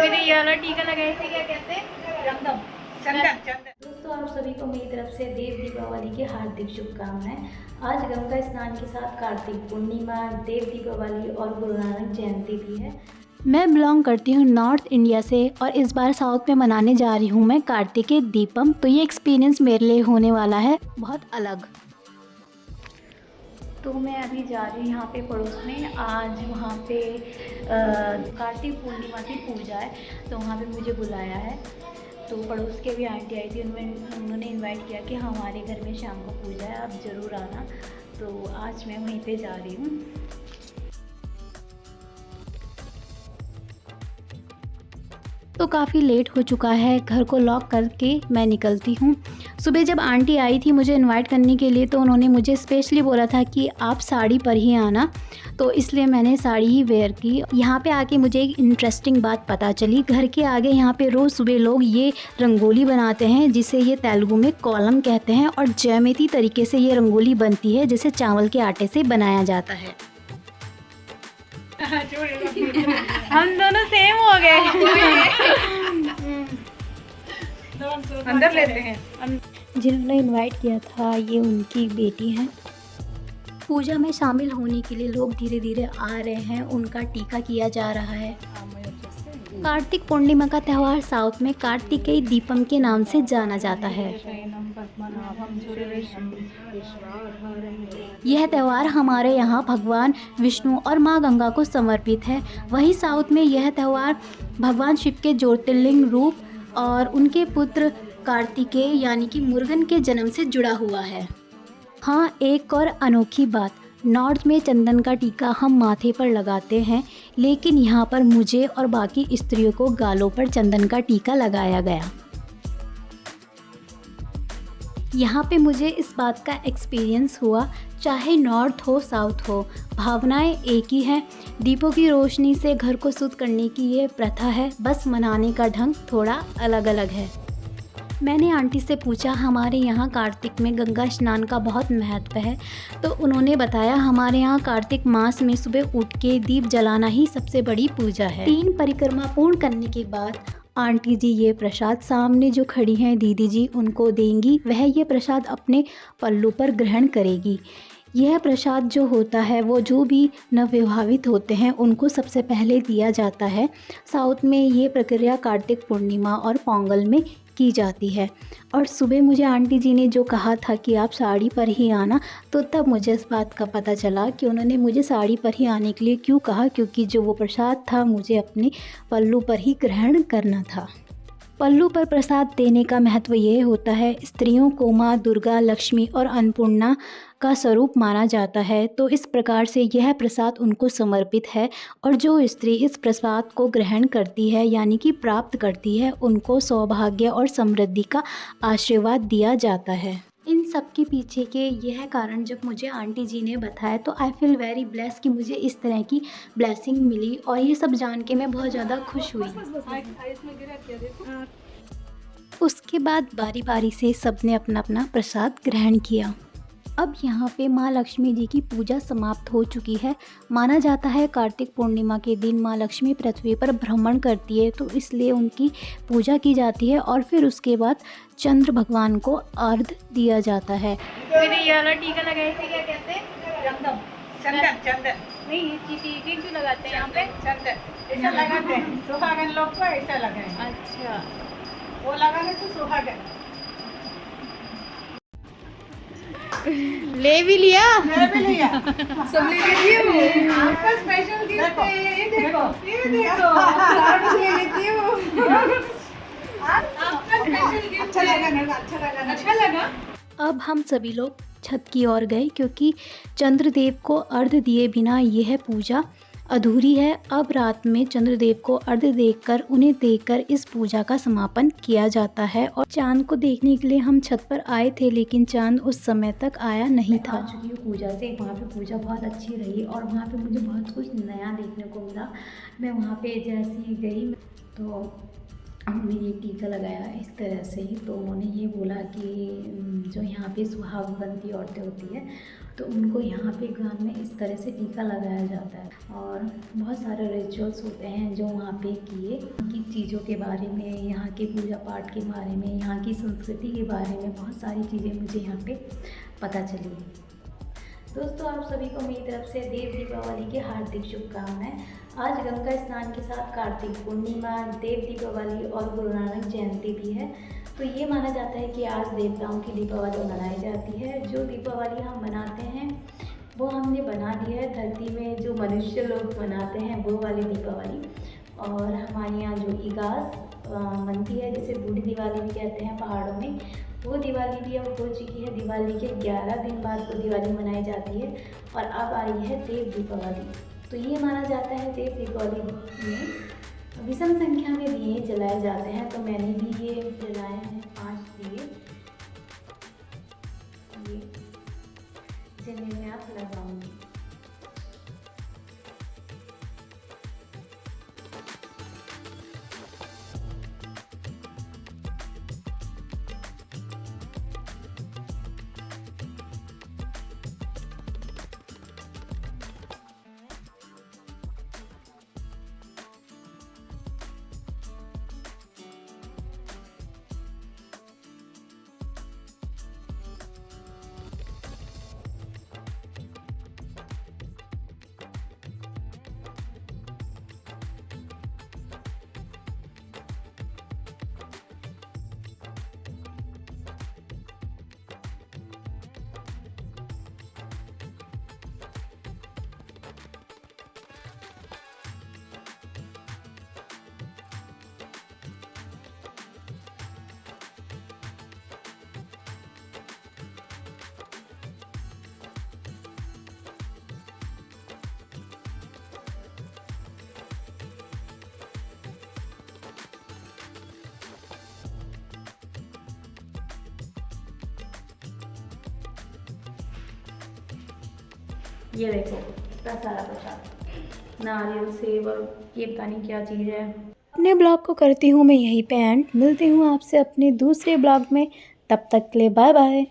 मैंने ये वाला टीका लगाया था, क्या कहते हैं, चंदन। चंदन चंदन। दोस्तों, आप सभी को मेरी तरफ से देव दीपावली की हार्दिक शुभकामनाएं। आज गंगा स्नान के साथ कार्तिक पूर्णिमा, देव दीपावली और गुरु नानक जयंती भी है। मैं बिलोंग करती हूँ नॉर्थ इंडिया से और इस बार साउथ में मनाने जा रही हूँ मैं कार्तिकेय दीपम। तो ये एक्सपीरियंस मेरे लिए होने वाला है बहुत अलग। तो मैं अभी जा रही हूँ यहाँ पे पड़ोस में, आज वहाँ पे कार्तिक पूर्णिमा की पूजा है, तो वहाँ पे मुझे बुलाया है। तो पड़ोस के भी आंटी आई थी, उन्होंने इनवाइट किया कि हमारे घर में शाम को पूजा है, आप ज़रूर आना। तो आज मैं वहीं पे जा रही हूँ। तो काफ़ी लेट हो चुका है, घर को लॉक करके मैं निकलती हूँ। सुबह जब आंटी आई थी मुझे इनवाइट करने के लिए, तो उन्होंने मुझे स्पेशली बोला था कि आप साड़ी पर ही आना, तो इसलिए मैंने साड़ी ही वेयर की। यहाँ पे आके मुझे एक इंटरेस्टिंग बात पता चली। घर के आगे यहाँ पे रोज़ सुबह लोग ये रंगोली बनाते हैं, जिसे ये तेलुगु में कोलम कहते हैं, और ज्यामिति तरीके से ये रंगोली बनती है, जिसे चावल के आटे से बनाया जाता है। हम दोनों सेम हो गए। अंदर लेते हैं। जिन्होंने इनवाइट किया था ये उनकी बेटी हैं। पूजा में शामिल होने के लिए लोग धीरे धीरे आ रहे हैं, उनका टीका किया जा रहा है। कार्तिक पूर्णिमा का त्यौहार साउथ में कार्तिकेय दीपम के नाम से जाना जाता है। यह त्यौहार हमारे यहाँ भगवान विष्णु और माँ गंगा को समर्पित है। वहीं साउथ में यह त्यौहार भगवान शिव के ज्योतिर्लिंग रूप और उनके पुत्र कार्तिकेय यानी कि मुर्गन के जन्म से जुड़ा हुआ है। हाँ, एक और अनोखी बात, नॉर्थ में चंदन का टीका हम माथे पर लगाते हैं, लेकिन यहाँ पर मुझे और बाकी स्त्रियों को गालों पर चंदन का टीका लगाया गया। यहाँ पे मुझे इस बात का एक्सपीरियंस हुआ, चाहे नॉर्थ हो साउथ हो, भावनाएं एक ही हैं। दीपों की रोशनी से घर को शुद्ध करने की ये प्रथा है, बस मनाने का ढंग थोड़ा अलग अलग है। मैंने आंटी से पूछा हमारे यहाँ कार्तिक में गंगा स्नान का बहुत महत्व है, तो उन्होंने बताया हमारे यहाँ कार्तिक मास में सुबह उठ के दीप जलाना ही सबसे बड़ी पूजा है। 3 परिक्रमा पूर्ण करने के बाद आंटी जी ये प्रसाद सामने जो खड़ी हैं दीदी जी उनको देंगी। वह ये प्रसाद अपने पल्लू पर ग्रहण करेगी। यह प्रसाद जो होता है वो जो भी नवविवाहित होते हैं उनको सबसे पहले दिया जाता है। साउथ में ये प्रक्रिया कार्तिक पूर्णिमा और पोंगल में की जाती है। और सुबह मुझे आंटी जी ने जो कहा था कि आप साड़ी पर ही आना, तो तब मुझे इस बात का पता चला कि उन्होंने मुझे साड़ी पर ही आने के लिए क्यों कहा, क्योंकि जो वो प्रसाद था मुझे अपने पल्लू पर ही ग्रहण करना था। पल्लू पर प्रसाद देने का महत्व ये होता है, स्त्रियों को माँ दुर्गा, लक्ष्मी और अन्नपूर्णा का स्वरूप माना जाता है, तो इस प्रकार से यह प्रसाद उनको समर्पित है। और जो स्त्री इस प्रसाद को ग्रहण करती है यानी कि प्राप्त करती है, उनको सौभाग्य और समृद्धि का आशीर्वाद दिया जाता है। इन सब के पीछे के यह कारण जब मुझे आंटी जी ने बताया, तो आई फील वेरी ब्लेस कि मुझे इस तरह की ब्लेसिंग मिली, और ये सब जान के मैं बहुत ज़्यादा खुश हुई। उसके बाद बारी बारी से सबने अपना अपना प्रसाद ग्रहण किया। अब यहाँ पे माँ लक्ष्मी जी की पूजा समाप्त हो चुकी है। माना जाता है कार्तिक पूर्णिमा के दिन माँ लक्ष्मी पृथ्वी पर भ्रमण करती है, तो इसलिए उनकी पूजा की जाती है और फिर उसके बाद चंद्र भगवान को अर्घ्य दिया जाता है। मैंने ये वाला टीका लगाया था, क्या कहते हैं, चंदन। चंदन चंदन। नहीं, ये टीके क्यों लगाते हैं यहाँ पे? चंदन ऐसा लगाते हैं, सुहागन लोग को ऐसा लगाए। अच्छा, वो लगाने से सुहागन। ले भी लिया। सब ले लेती हूँ। आपका स्पेशल गिफ्ट है, ये देखो, ये देखो, साड़ी ले लेती हूँ। आपका स्पेशल गिफ्ट अच्छा लगा ना? अच्छा लगा? अच्छा लगा। अब हम सभी लोग छत की ओर गए, क्योंकि चंद्रदेव को अर्घ्य दिए बिना यह पूजा अधूरी है। अब रात में चंद्रदेव को अर्घ्य देकर उन्हें देकर इस पूजा का समापन किया जाता है। और चांद को देखने के लिए हम छत पर आए थे, लेकिन चांद उस समय तक आया नहीं था। आ चुकी हूँ पूजा से। वहाँ पे पूजा बहुत अच्छी रही और वहाँ पे मुझे बहुत कुछ नया देखने को मिला। मैं वहाँ पे जैसे ही गई तो हमने ये टीका लगाया इस तरह से ही, तो उन्होंने ये बोला कि जो यहाँ पे सुहागवती औरतें होती है तो उनको यहाँ पे गाँव में इस तरह से टीका लगाया जाता है। और बहुत सारे रिचुअल्स होते हैं जो वहाँ पे किए, कि चीज़ों के बारे में, यहाँ के पूजा पाठ के बारे में, यहाँ की संस्कृति के बारे में बहुत सारी चीज़ें मुझे यहाँ पे पता चली। दोस्तों, आप सभी को मेरी तरफ से देव दीपावली की हार्दिक शुभकामनाएं। आज गंगा स्नान के साथ कार्तिक पूर्णिमा, देव दीपावली और गुरु नानक जयंती भी है। तो ये माना जाता है कि आज देवताओं की दीपावली मनाई जाती है। जो दीपावली हम मनाते हैं वो हमने बना ली है धरती में, जो मनुष्य लोग मनाते हैं वो वाली दीपावली। और हमारे यहाँ जो इगास बनती है, जिसे बूढ़ी दिवाली भी कहते हैं पहाड़ों में, वो दिवाली भी अब हो चुकी है। दिवाली के 11 दिन बाद वो दिवाली मनाई जाती है और अब आई है देव दीपावली। तो ये माना जाता है देव दीपावली में विषम संख्या में दिए जलाए जाते हैं। तो मैंने भी ये जलाए हैं 5 दिए, ये जिन्हें मैं आप लगाऊंगी। ये देखो इतना सारा प्रसाद, नारियल, सेब और ये पता नहीं क्या चीज़ है। अपने ब्लॉग को करती हूँ मैं यहीं पे एंड। मिलती हूँ आपसे अपने दूसरे ब्लॉग में, तब तक के लिए बाय बाय।